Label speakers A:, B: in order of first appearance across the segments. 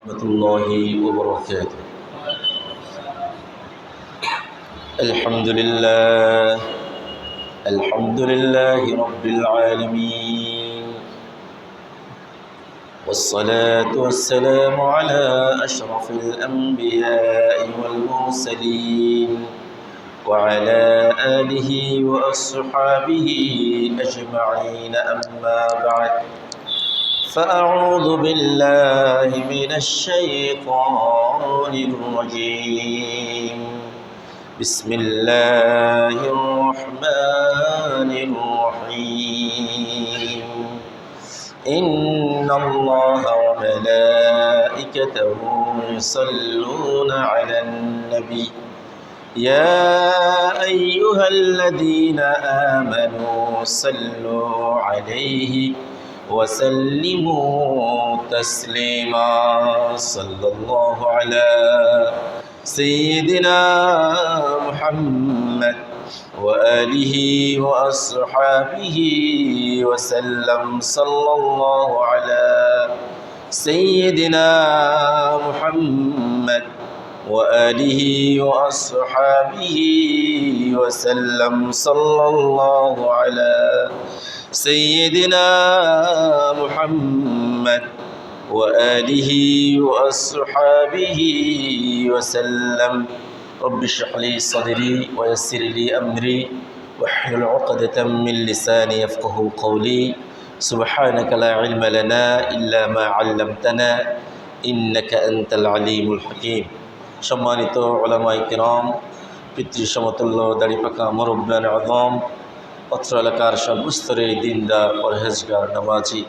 A: ورحمة الله وبركاته. الحمد لله رب العالمين، والصلاة والسلام على أشرف الأنبياء والمرسلين وعلى آله وأصحابه أجمعين، أما بعد، فأعوذ بالله من الشيطان الرجيم. بسم الله الرحمن الرحيم. إن الله وملائكته يصلون على النبي يا أيها الذين آمنوا صلوا عليه وسلموا تسليما. صلى الله على سيدنا محمد وآله وأصحابه وسلم. صلى الله على سيدنا محمد وآله وأصحابه وسلم. صلى الله على سيدنا محمد وآله وأصحابه وسلم. رب اشرح لي صدري ويسر لي أمري واحلل عقدة من لساني يفقه قولي. سبحانك لا علم لنا إلا ما علمتنا إنك أنت العليم الحكيم. সম্মানিত উলামায়ে কিরাম, পিতৃ সমতুল্য দাড়িপাকা মুরব্বিয়ান আযম, অত্র এলাকার সর্বস্তরের দিনদার পরহেজগার নামাজি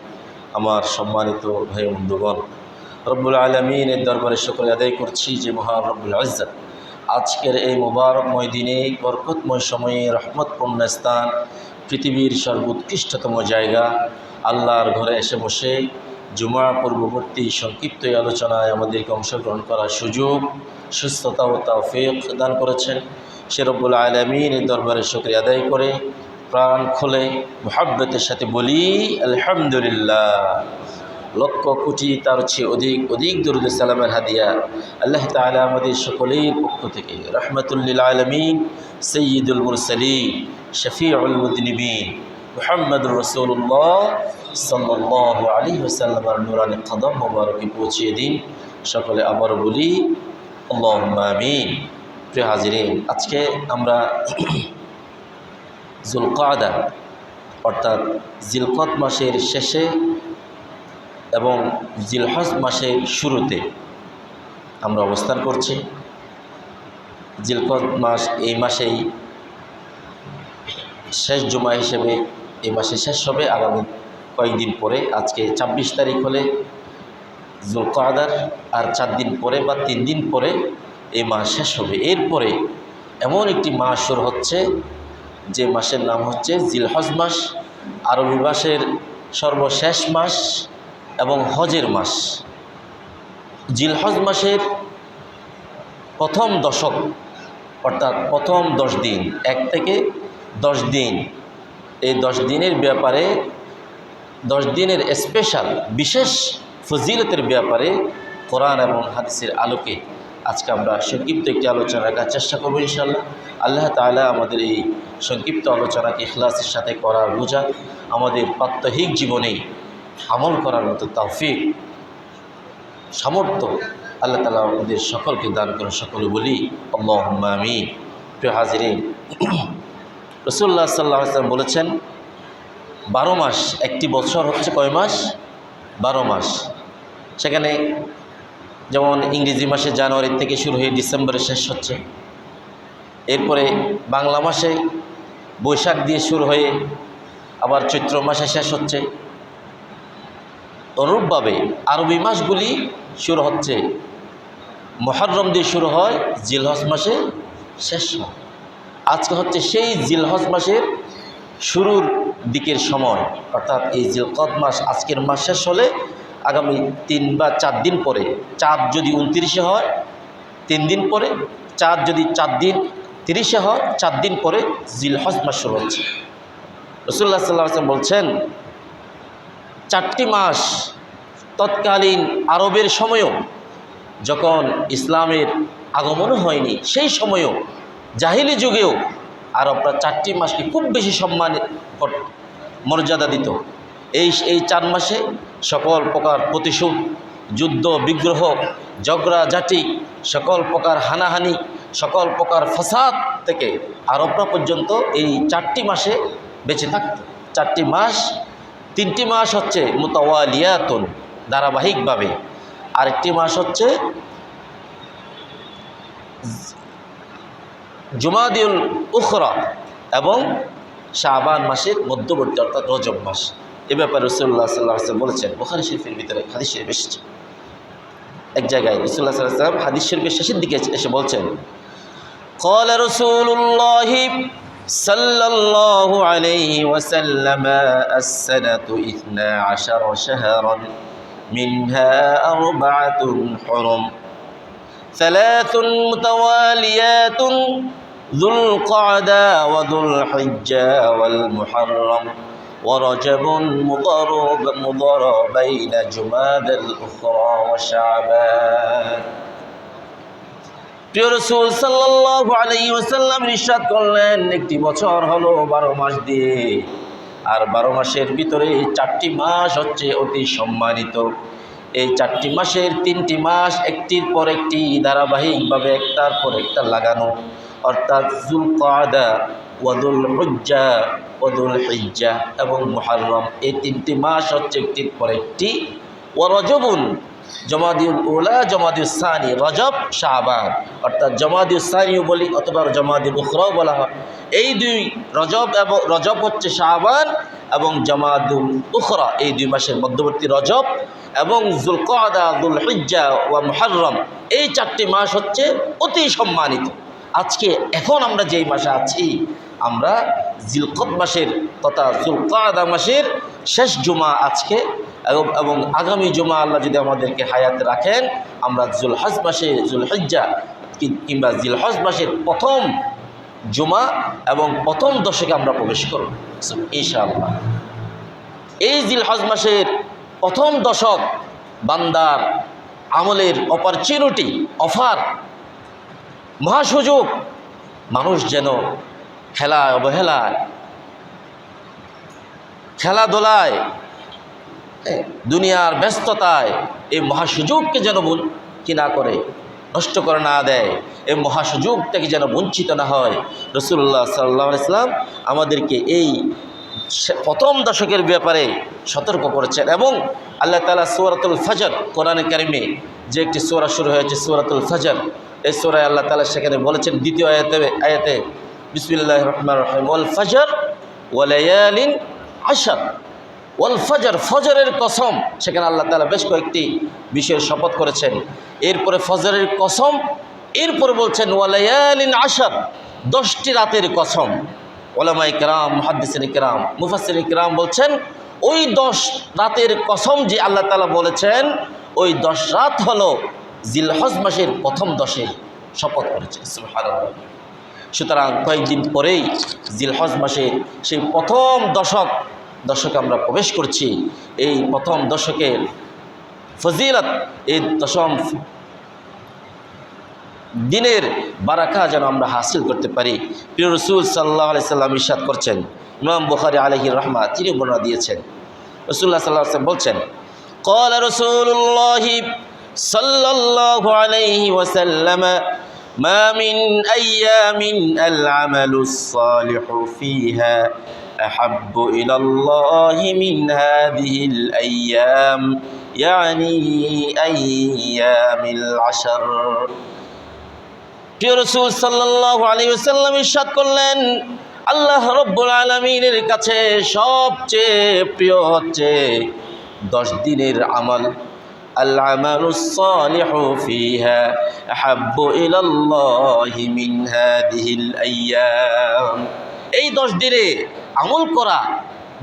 A: আমার সম্মানিত ভাই বন্ধুগণ, রব্বুল আলামিনের দরবারে শুকরিয়া আদায় করছি যে মহান রব্বুল ইজ্জত আজকের এই মুবারকময় দিনে, বরকতময় সময়ে, রহমতপূর্ণ স্থান, পৃথিবীর সর্বোৎকৃষ্টতম জায়গা আল্লাহর ঘরে এসে বসে জুমা পূর্ববর্তী সংক্ষিপ্ত আলোচনায় আমাদেরকে অংশগ্রহণ করার সুযোগ, সুস্থতা ও তৌফিক দান করেছেন। সে রব্বুল আলামিনের দরবারে শুকরিয়া আদায় করে প্রাণ খুলে মুহাব্বতের সাথে বলি আলহামদুলিল্লাহ। লক্ষ কোটি তার চেয়ে অধিক দরুদ সালামের হাদিয়া আল্লাহ তাআলা আমাদের সকলের পক্ষ থেকে রাহমাতুল লিল আলামিন, সাইয়্যিদুল মুরসালিন, শফিউল মুযনিবিন মুহাম্মদুর রাসূলুল্লাহ সাল্লাল্লাহু আলাইহি ওয়াসাল্লামের নূরানি কদম মোবারকে পৌঁছিয়ে দিন। সকলে আবার বলি আল্লাহুম্মা আমিন। প্রিয় হাজিরিন, আজকে আমরা যুলকাদা অর্থাৎ জিলকদ মাসের শেষে এবং জিলহজ মাসের শুরুতে আমরা অবস্থান করছি। জিলকদ মাস এই মাসেই শেষ জুমা হিসেবে এই মাসে শেষ হবে। আগামী কয়েকদিন পরে, আজকে ২৬ তারিখ হলে যুলকাদার আর 4 দিন পরে বা 3 দিন পরে এই মাস শেষ হবে। এরপরে এমন একটি মাস শুরু হচ্ছে যে মাসের নাম হচ্ছে জিলহজ মাস, আরবি মাসের সর্বশেষ মাস এবং হজের মাস। জিলহজ মাসের প্রথম দশক অর্থাৎ প্রথম 10 দিন, 1 থেকে 10 দিন, এই 10 দিনের ব্যাপারে, 10 দিনের স্পেশাল বিশেষ ফজিলতের ব্যাপারে কোরআন এবং হাদিসের আলোকে আজকে আমরা সংক্ষিপ্ত একটি আলোচনা রাখার চেষ্টা করব ইনশাআল্লাহ। আল্লাহ তাআলা আমাদের এই সংক্ষিপ্ত আলোচনাকে ইখলাসের সাথে করার বোঝা, আমাদের প্রাত্যহিক জীবনে আমল করার মতো তৌফিক সামর্থ্য আল্লাহ তাআলা আমাদের সকলকে দান করে। সকলে বলি আল্লাহুম্মা আমিন। প্রিয় হাজিরিন, রাসূলুল্লাহ সাল্লাল্লাহু আলাইহি ওয়াসাল্লাম বলেছেন 12 মাস, একটি বছর হচ্ছে কয় মাস? 12 মাস। সেখানে যেমন ইংরেজি মাসে জানুয়ারি থেকে শুরু হয়ে ডিসেম্বরে শেষ হচ্ছে, এরপরে বাংলা মাসে বৈশাখ দিয়ে শুরু হয়ে আবার চৈত্র মাসে শেষ হচ্ছে। অনুরূপভাবে আরবি মাসগুলি শুরু হচ্ছে মুহররম দিয়ে শুরু হয়, জিলহজ মাসে শেষ হয়। আজকে হচ্ছে সেই জিলহজ মাসের শুরুর দিকের সময়, অর্থাৎ এই জিলকদ মাস আজকের মাস শেষ হলে আগামী 3 বা 4 দিন পরে, চাঁদ যদি 29-এ হয় 3 দিন পরে, চাঁদ যদি 4 দিন 30-এ হয় 4 দিন পরে জিলহজ মাস শুরু হচ্ছে। রাসূলুল্লাহ সাল্লাল্লাহু আলাইহি ওয়াসাল্লাম বলছেন 4টি মাস তৎকালীন আরবের সময়ও যখন ইসলামের আগমনও হয়নি সেই সময়ও, জাহিলি যুগেও আরবরা 4টি মাসকে খুব বেশি মর্যাদা দিত। এই 4 মাসে সকল প্রকার প্রতিশোধ, যুদ্ধ বিগ্রহ, ঝগড়াঝাটি, সকল প্রকার হানাহানি, সকল প্রকার ফাসাদ থেকে আরবরা পর্যন্ত এই 4টি মাসে বেঁচে থাকত। 4টি মাস, 3টি মাস হচ্ছে মুতাওয়ালিয়াতুন, ধারাবাহিকভাবে, আরেকটি মাস হচ্ছে জুমাদিউল উখরা এবং শাবান মাসের মধ্যবর্তী অর্থাৎ রজব মাস। এ ব্যাপারে রাসূলুল্লাহ সাল্লাল্লাহু আলাইহি ওয়াসাল্লাম বলেছেন, বুখারী শরীফের ভিতরে হাদিস শরীফ এসেছে। এক জায়গায় রাসূলুল্লাহ সাল্লাল্লাহু আলাইহি ওয়াসাল্লাম হাদিস শরীফের শেষের দিকে এসে বলছেন, قال رسول الله صلى الله عليه وسلم السنة 12 شهرا منها 4 حرم 3 متواليات ذو القعدة وذو الحجة والمحرم ورجب مضر بين جماد الأخرى وشعبان। প্রিয় রাসূল সাল্লাল্লাহু আলাইহি ওয়াসাল্লাম ইরশাদ করলেন, একটি বছর হলো 12 মাস দিয়ে, আর 12 মাসের ভিতরে 4টি মাস হচ্ছে অতি সম্মানিত। এই 4টি মাসের 3টি মাস একটির পর একটি ধারাবাহিকভাবে একটার পর একটা লাগানো, অর্থাৎ যুলকাদা, ওয়াদুল হুজ্জা, ওয়াদুল হিজ্জা এবং মুহররম। এই 3টি মাস হচ্ছে একটির পর একটি। ওয়া রজবুন, জমাদিউল উলা, জমাদিউস সানি, রজব, শাবান, অর্থাৎ জমাদিউস সানিও বলি অথবা জমাদিউল উখরাও বলা হয়। এই 2 রজব এবং রজব হচ্ছে শাবান এবং জমাদিউল উখরা, এই 2 মাসের মধ্যবর্তী রজব, এবং যুলকাদা, যুলহিজ্জা ওয়া মুহররম, এই 4টি মাস হচ্ছে অতি সম্মানিত। আজকে এখন আমরা যেই মাসে আছি, আমরা জিলকদ মাসের তথা যুলকাদা মাসের শেষ জুমা আজকে, এবং আগামী জুমা আল্লাহ যদি আমাদেরকে হায়াতে রাখেন, আমরা জুলহজ মাসে, জুলহিজ্জা কিংবা জিলহজ মাসের প্রথম জুমা এবং প্রথম দশকে আমরা প্রবেশ করব ইনশাআল্লাহ। এই জিলহজ মাসের প্রথম দশক বান্দার আমলের অপরচুনিটি, অফার, মহাসুযোগ। মানুষ যেন খেলায় অবহেলায়, খেলাধুলায়, দুনিয়ার ব্যস্ততায় এই মহাসুযোগকে যেন কি না করে, নষ্ট করে না দেয়, এই মহাসুযোগ থেকে যেন বঞ্চিত না হয়। রাসূলুল্লাহ সাল্লাল্লাহু আলাইহি ওয়াসাল্লাম আমাদেরকে এই প্রথম দশকের ব্যাপারে সতর্ক করেছেন। এবং আল্লাহ তাআলা সূরাতুল ফজর, কোরআনে কারিমে যে একটি সূরা শুরু হয়েছে সূরাতুল ফজর, এই সূরায় আল্লাহ তাআলা সেখানে বলেছেন দ্বিতীয় আয়াতে বিসমিল্লাহির রহমানির রহিম, ওয়াল ফজর ওয়া লায়ালিন আশর, ওয়াল ফজর, ফজরের কসম। সেখানে আল্লাহ তাআলা বেশ কয়েকটি বিষয়ের শপথ করেছেন। এরপরে ফজরের কসম, এরপরে বলছেন ওয়া লায়ালিন আশর, 10টি রাতের কসম। উলামায়ে কেরাম, মুহাদ্দিসিনে কেরাম, মুফাসসিরিনে কেরাম বলছেন ওই 10 রাতের কসম যে আল্লাহ তাআলা বলেছেন, ওই 10 রাত হলো জিলহজ মাসের প্রথম 10-এর শপথ করেছেন। সুবহানাল্লাহ। সুতরাং কয়েকদিন পরেই জিলহজ মাসের সেই প্রথম দশকে আমরা প্রবেশ করছি। এই প্রথম দশকের ফজিলত, এই 10ম দিনের বারাকা যেন আমরা হাসিল করতে পারি। প্রিয় রাসূল সাল্লাল্লাহু আলাইহি সাল্লাম ইরশাদ করছেন, ইমাম বুখারী আলাইহির রাহমাহ তিনি বর্ণনা দিয়েছেন, রাসূলুল্লাহ সাল্লাল্লাহু আলাইহি ওয়াসাল্লাম বলছেন, قال رسول الله صلى الله عليه وسلم ما من أيام العمل الصالح فيها أحب إلى الله من هذه الأيام يعني أيام العشر। প্রিয় রাসূল সাল্লাল্লাহু আলাইহি ওয়াসাল্লাম ইরশাদ করলেন, আল্লাহ রাব্বুল আলামিনের কাছে সবচেয়ে প্রিয় হচ্ছে 10 দিনের আমল। আল আমালুস সালিহু ফিহা আহাব্বু ইলাল্লাহি মিন হাদিহিল আইয়াম। এই 10 দিনে আমল করা,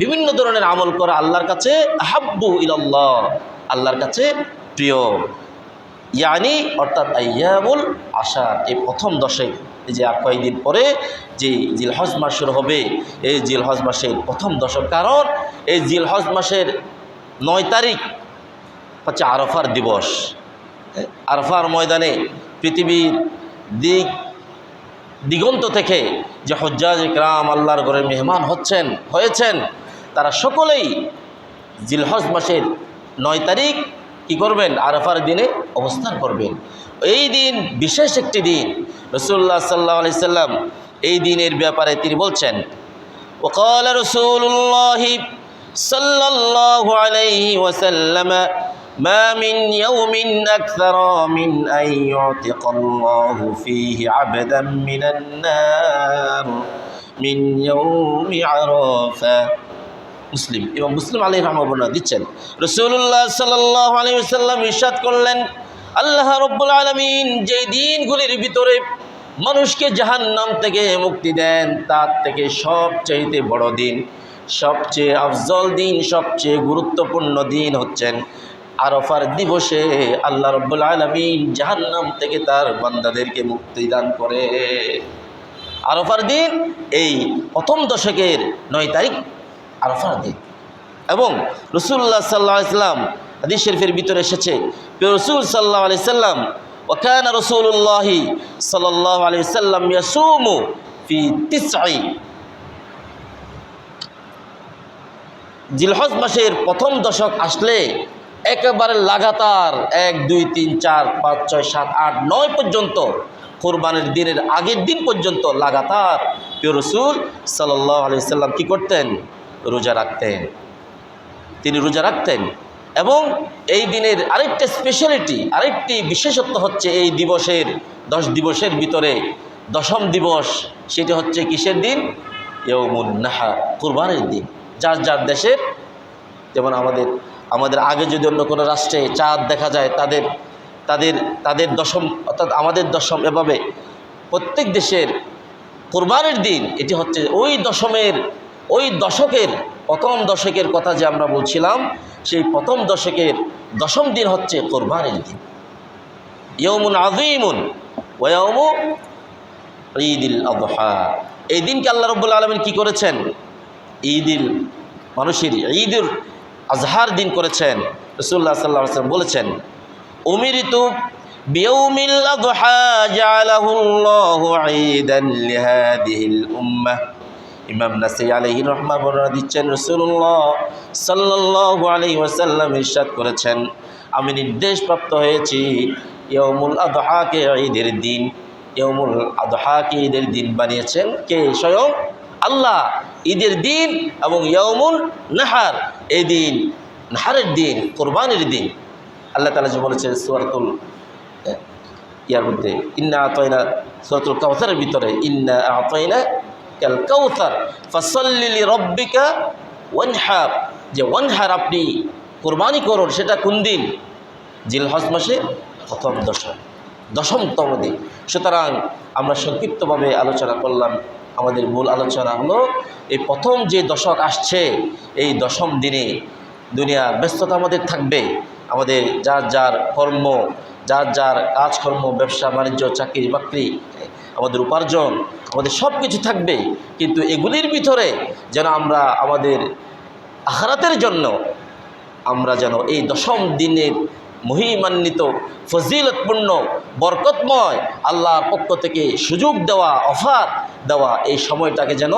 A: বিভিন্ন ধরনের আমল করা আল্লাহর কাছে আহাব্বু ইলাল্লাহ, আল্লাহর কাছে প্রিয়। ইয়ানি অর্থাৎ আইয়ামুল আশার, এই প্রথম দশক, এই যে আর কয়েকদিন পরে যে জিলহজ মাস শুরু হবে, এই জিলহজ মাসের প্রথম দশক। কারণ এই জিলহজ মাসের 9 তারিখ হচ্ছে আরাফার দিবস। আরফার ময়দানে পৃথিবীর দিগন্ত থেকে যে হুজ্জাজ ইকরাম আল্লাহর ঘরের মেহমান হয়েছেন তারা সকলেই জিলহজ মাসের 9 তারিখ কি করবেন? আরাফার দিনে অবস্থান করবেন। এই দিন বিশেষ একটি দিন। রাসূলুল্লাহ সাল্লাল্লাহু আলাইহি সাল্লাম এই দিনের ব্যাপারে তিনি বলছেন, ওয়াকাল রাসূলুল্লাহ সাল্লাল্লাহু আলাইহি ওয়াসাল্লাম মা মিন ইয়াউমিন আকসারা মিন আন ইউতিকাল্লাহু ফীহি আবদান মিনান নার মিন ইয়াউমি আরাফা। মুসলিম এবং মুসলিম আলাইহি রাহমাতুল্লাহ দিচ্ছেন, রাসূলুল্লাহ সাল্লাল্লাহু আলাইহি ওয়াসাল্লাম ইরশাদ করলেন, আল্লাহ রাব্বুল আলামিন যে দিনগুলির ভিতরে মানুষকে জাহান্নাম থেকে মুক্তি দেন তার থেকে সবচেয়ে বড় দিন, সবচেয়ে আফজল দিন, সবচেয়ে গুরুত্বপূর্ণ দিন হচ্ছেন আরাফার দিবসে আল্লাহ রাব্বুল আলামিন জাহান্নাম থেকে তার বান্দাদেরকে মুক্তি দান করে। আরাফার দিন এই প্রথম দশকের 9 তারিখ আরাফার দিন। এবং রাসূলুল্লাহ সাল্লাল্লাহু আলাইহি সাল্লাম হাদিস শরীফের ভিতরে এসেছে, রাসূল সাল্লাল্লাহু আলাইহি সাল্লাম ওয়া কানা রাসূলুল্লাহ সাল্লাল্লাহু আলাইহি সাল্লাম ইয়াসুমু ফি 9 জিলহজ মাসের প্রথম দশক আসলে একেবারে লাগাতার 1 2 3 4 5 6 7 8 9 পর্যন্ত কুরবানির দিনের আগের দিন পর্যন্ত লাগাতার রাসূল সাল্লাল্লাহু আলাইহি সাল্লাম কি করতেন? রোজা রাখতেন। তিনি রোজা রাখতেন। এবং এই দিনের আরেকটা স্পেশালিটি, আরেকটি বিশেষত্ব হচ্ছে এই দিবসের 10 দিবসের ভিতরে দশম দিবস সেটি হচ্ছে কিসের দিন? ইয়াউমুন নাহার, কুরবানির দিন। যার যার দেশের, যেমন আমাদের আগে যদি অন্য কোনো রাষ্ট্রে চাঁদ দেখা যায় তাদের দশম, অর্থাৎ আমাদের দশম, এভাবে প্রত্যেক দেশের কুরবানির দিন এটি হচ্ছে ওই দশকের প্রথম দশকের কথা যে আমরা বলছিলাম, সেই প্রথম দশকের দশম দিন হচ্ছে কুরবানির দিন। ইয়াউমুন আযীমুন ওয়া ইয়াউমু ঈদুল আযহা। এই দিনকে আল্লাহ রাব্বুল আলামিন কি করেছেন? মানুষের ঈদুল আযহার দিন করেছেন। রাসূলুল্লাহ সাল্লাল্লাহু আলাইহি ওয়াসাল্লাম বলেছেন, উমিরতু বিয়াউমিল আযহা জাআলাহুল্লাহু ঈদান লিহাদিহিল উম্মাহ। ইমাম নাসাই আলাইহি রাহমাতুল্লাহ বর্ণনা দিচ্ছেন, রাসূলুল্লাহ সাল্লাল্লাহু আলাইহি ওয়াসাল্লাম ইরশাদ করেছেন, আমি নির্দেশপ্রাপ্ত হয়েছি ইয়াউমুল আযহাকে ঈদের দিন। ইয়াউমুল আযহাকে ঈদের দিন বানিয়েছেন কে? স্বয়ং আল্লাহ। ঈদের দিন এবং ইয়াউমুল নাহার, এই দিন নাহারের দিন, কুরবানির দিন। আল্লাহ তাআলা যে বলেছেন সূরাতুল মধ্যে, ইন্না আতাইনা, সূরাতুল কাউসারের ভিতরে, ইন্না আতাইনা কাল কাউসার ফাসাল্লি লিরাব্বিকা ওয়ানহার, যে ওয়ানহার আপনি কুরবানি করুন। সেটা কোন দিন? জিলহজ মাসে প্রথম দশমতম দিন। সুতরাং আমরা সংক্ষিপ্তভাবে আলোচনা করলাম। আমাদের মূল আলোচনা হলো এই প্রথম যে দশক আসছে, এই দশম দিনে দুনিয়ার ব্যস্ততা আমাদের থাকবে। আমাদের যার যার কর্ম, যার যার কাজকর্ম, ব্যবসা বাণিজ্য, চাকরি বাকরি, আমাদের উপার্জন, আমাদের সব কিছু থাকবে। কিন্তু এগুলির ভিতরে যেন আমরা আমাদের আখিরাতের জন্য আমরা যেন এই দশম দিনের মহিমান্বিত, ফজিলতপূর্ণ, বরকতময় আল্লাহর পক্ষ থেকে সুযোগ দেওয়া, অফার দেওয়া এই সময়টাকে যেন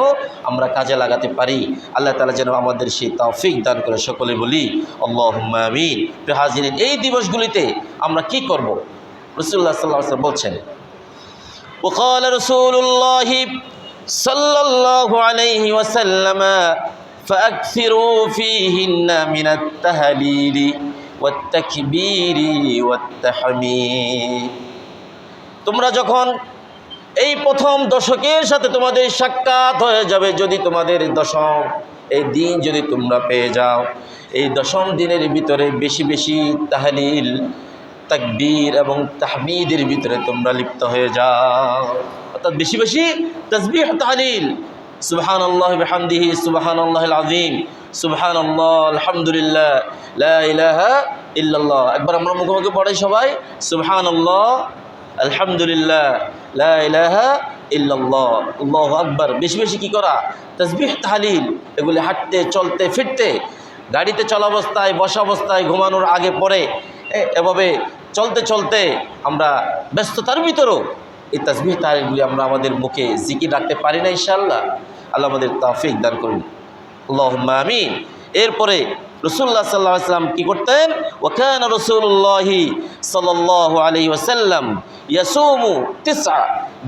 A: আমরা কাজে লাগাতে পারি। আল্লাহ তাআলা যেন আমাদের সেই তৌফিক দান করে। সকলে বলি আল্লাহুম্মা আমিন। প্রিয় হাজিরিন, এই দিবসগুলিতে আমরা কি করব? রাসূলুল্লাহ সাল্লাল্লাহু আলাইহি ওয়াসাল্লাম বলছেন, وقال رسول الله صلى الله عليه وسلم فأكثروا فيهن من التهليل والتكبير والتحميد। তোমরা যখন এই প্রথম দশকের সাথে তোমাদের সাক্ষাৎ হয়ে যাবে, যদি তোমাদের দশম এই দিন যদি তোমরা পেয়ে যাও, এই দশম দিনের ভিতরে বেশি বেশি তাহলিল, তাকবীর এবং তাহমিদের ভিতরে তোমরা লিপ্ত হয়ে যাও, অর্থাৎ বেশি বেশি তাসবিহ তাহলিল, সুবহানাল্লাহি ওয়া বিহামদিহি সুবহানাল্লাহিল আযীম, সুবহানাল্লাহ, আলহামদুলিল্লাহ, লা ইলাহা ইল্লাল্লাহ। একবার আমরা মুখে পড়াই সবাই, সুবহানাল্লাহ, আলহামদুলিল্লাহ, লা ইলাহা ইল্লাল্লাহ, আল্লাহু আকবার। বেশি বেশি কি করা? তাসবিহ তাহলিল। এগুলি হাঁটতে, চলতে, ফিরতে, গাড়িতে চলা অবস্থায়, বসা অবস্থায়, ঘুমানোর আগে পরে, এভাবে চলতে চলতে আমরা ব্যস্ততার ভিতরেও এই তাসবিহ তাহলিলগুলি আমরা আমাদের মুখে জিকির রাখতে পারি না ইনশাআল্লাহ। আল্লাহ আমাদের তৌফিক দান করুন, আল্লাহুম্মা আমিন। এরপরে রাসূলুল্লাহ সাল্লাল্লাহু আলাইহি ওয়াসাল্লাম কি করতেন? ওয়া কানা রাসূলুল্লাহি সাল্লাল্লাহু আলাইহি ওয়াসাল্লাম ইয়াসুমু তিসআ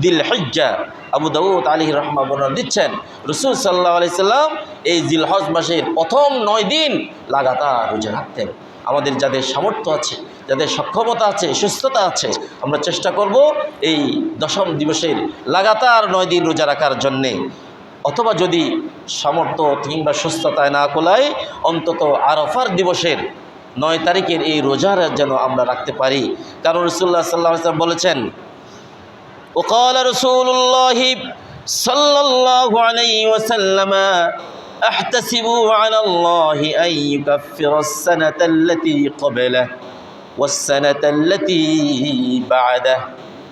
A: যিলহিজ্জা। আবু দাউদ আলাইহি রাহমাহ বর্ণনা দিচ্ছেন, রাসূল সাল্লাল্লাহু আলাইহি সাল্লাম এই জিলহজ মাসের প্রথম 9 দিন লাগাতার রোজা রাখতেন। আমাদের যাদের সামর্থ্য আছে, যাদের সক্ষমতা আছে, সুস্থতা আছে, আমরা চেষ্টা করব এই দশম দিবসের লাগাতার 9 দিন রোজা রাখার জন্যে। অথবা যদি সামর্থ্য কিংবা সুস্থতায় না কোলায়, অন্তত আরাফার দিবসের 9 তারিখের এই রোজার যেন আমরা রাখতে পারি। কারণ রাসূলুল্লাহ সাল্লাল্লাহু আলাইহি ওয়াসাল্লাম বলেছেন, وقال رسول الله صلى الله عليه وسلم أحتسب على الله أن يكفر السنة التي قبله والسنة التي بعده।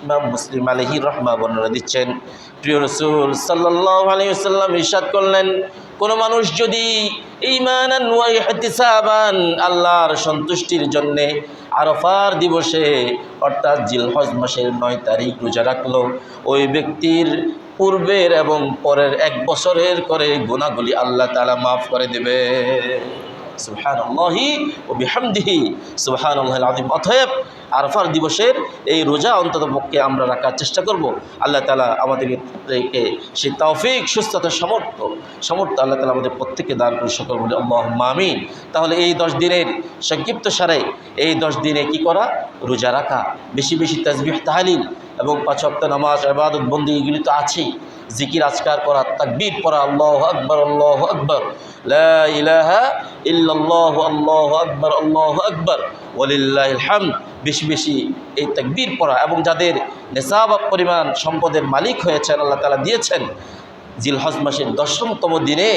A: ইমাম মুসলিম আলাইহি রাহমাহ বর্ণনা দিচ্ছেন, প্রিয় রাসূল সাল্লাল্লাহু আলাইহি ওয়াসাল্লাম ইরশাদ করলেন, কোন মানুষ যদি ঈমানান ওয়া ইহতিসাবান আল্লাহর সন্তুষ্টির জন্যে আরাফার দিবসে অর্থাৎ জিলহজ মাসের 9 তারিখ রোজা রাখলো, ওই ব্যক্তির পূর্বের এবং পরের 1 বছরের করে গুনাহগুলি আল্লাহ তাআলা মাফ করে দেবে। সুবহানাল্লাহি ওয়া বিহামদিহি সুবহানাল্লাহিল আযীম। অতএব আরাফার দিবসের এই রোজা অন্তত পক্ষে আমরা রাখার চেষ্টা করব। আল্লাহ তাআলা আমাদেরকে সেই তৌফিক, সুস্থতা, সামর্থ্য আল্লাহ তাআলা আমাদের প্রত্যেককে দান করে সকল বলি আল্লাহুম্মা আমিন। তাহলে এই 10 দিনের সংক্ষিপ্ত সারে এই 10 দিনে কি করা? রোজা রাখা, বেশি বেশি তাসবিহ তাহলিল এবং 5 ওয়াক্ত নামাজ, ইবাদত, বন্দেগী এগুলি তো আছেই। জিকির আজকার করা, তাকবীর পড়া, আল্লাহু আকবার, লা ইলাহা ইল্লাল্লাহু আল্লাহু আকবার ওয়ালিল্লাহিল হামদ। বেশি বেশি এই তাকবীর পড়া এবং যাদের নেশাব পরিমাণ সম্পদের মালিক হয়েছেন, আল্লাহ তাআলা দিয়েছেন, জিলহজ মাসের 10তম দিনে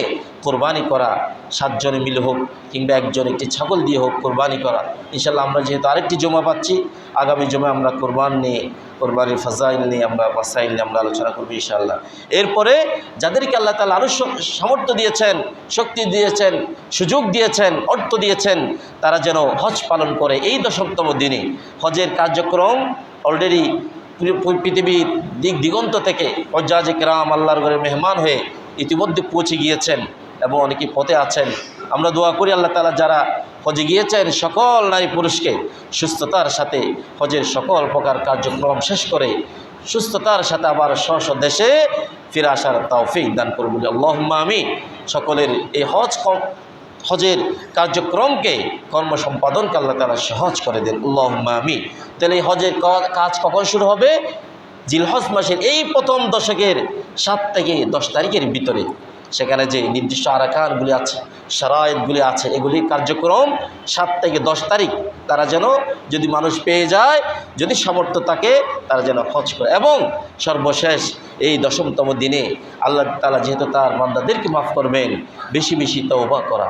A: কোরবানি করা, 7 জনে মিলে হোক কিংবা একজন একটি ছাগল দিয়ে হোক কোরবানি করা। ইনশাআল্লাহ আমরা যেহেতু আরেকটি জমা পাচ্ছি, আগামী জমায় আমরা কোরবানির ফাজাইল নিয়ে আমরা মাসাইল নিয়ে আমরা আলোচনা করব ইনশাআল্লাহ। এরপরে যাদেরকে আল্লাহ তাআলা আরও সামর্থ্য দিয়েছেন, শক্তি দিয়েছেন, সুযোগ দিয়েছেন, অর্থ দিয়েছেন, তারা যেন হজ পালন করে এই 10তম দিনে। হজের কার্যক্রম অলরেডি পৃথিবীর দিক দিগন্ত থেকে হজ্জাজে কেরাম আল্লাহর ঘরে মেহমান হয়ে ইতিমধ্যে পৌঁছে গিয়েছেন এবং অনেকেই পথে আছেন। আমরা দোয়া করি আল্লাহ তাআলা যারা হজে গিয়েছেন সকল নারী পুরুষকে সুস্থতার সাথে হজের সকল প্রকার কার্যক্রম শেষ করে সুস্থতার সাথে আবার স্ব দেশে ফিরে আসার তৌফিক দান করুন বলে আল্লাহুম্মা আমিন। সকলের এই হজের কার্যক্রমকে, কর্ম সম্পাদনকে আল্লাহ তাআলা সহজ করে দেন, আল্লাহুম্মা আমিন। তাহলে এই হজের কাজ কখন শুরু হবে? জিলহজ মাসের এই প্রথম দশকের 7 থেকে 10 তারিখের ভিতরে। সেখানে যে নির্দিষ্ট আরাকানগুলি আছে, শারায়েতগুলি আছে, এগুলির কার্যক্রম 7 থেকে 10 তারিখ তারা যেন, যদি মানুষ পেয়ে যায়, যদি সামর্থ্য থাকে, তারা যেন হজ করে। এবং সর্বশেষ এই 10তম দিনে আল্লাহ তাআলা যেহেতু তার বান্দাদেরকে মাফ করবেন, বেশি বেশি তওবা করা,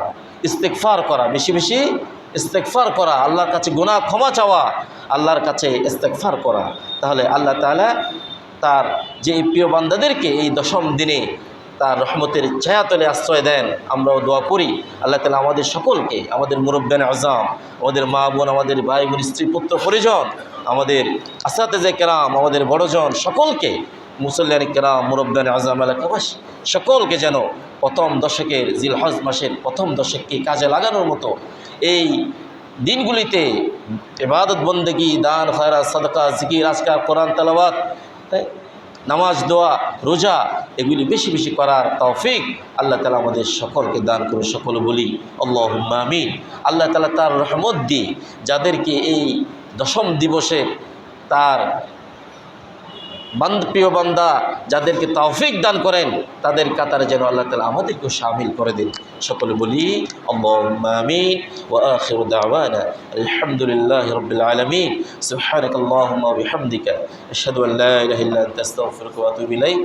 A: ইস্তেগফার করা, বেশি বেশি ইস্তেগফার করা, আল্লাহর কাছে গুনাহ ক্ষমা চাওয়া, আল্লাহর কাছে ইস্তেগফার করা। তাহলে আল্লাহ তাআলা তার যে প্রিয় বান্দাদেরকে এই 10ম দিনে তার রহমতের ছায়াতলে আশ্রয় দেন। আমরাও দোয়া করি আল্লাহ তাআলা আমাদের সকলকে, আমাদের মুরব্বিয়ানে আযম, আমাদের মা বোন, আমাদের ভাই বোন, স্ত্রী পুত্র পরিজন, আমাদের আসাতেজে কেরাম, আমাদের বড়জন, সকলকে, মুসল্লিয়ানে কেরাম, মুরব্বিয়ানে আযম, এলাকাবাসী সকলকে যেন প্রথম দশকের জিলহজ মাসের প্রথম দশককে কাজে লাগানোর মতো এই দিনগুলিতে ইবাদত, বন্দেগী, দান, খয়রাত, সাদকা, জিকির, আজকার, কোরআন তেলাওয়াত, নামাজ, দোয়া, রোজা এগুলি বেশি বেশি করার তৌফিক আল্লাহ তাআলা আমাদের সকলকে দান করুন। সকলে বলি আল্লাহুম্মা আমিন। আল্লাহ তাআলা তার রহমত দিয়ে যাদেরকে এই 10ম দিবসে তার প্রিয় বান্দা যাদেরকে তৌফিক দান করেন, তাদের কাতারে যেন আল্লাহ তাআলা আমাদেরকেও শামিল করে দেন। সকলে বলি আল্লাহুম্মা আমিন। ওয়া আখিরু দাওয়ানা আলহামদুলিল্লাহি রাব্বিল আলামিন। সুবহানাকাল্লাহুম্মা ওয়া বিহামদিকা আশহাদু আল্লা ইলাহা ইল্লা আনতা আস্তাগফিরুকা ওয়া আতুবু ইলাইক।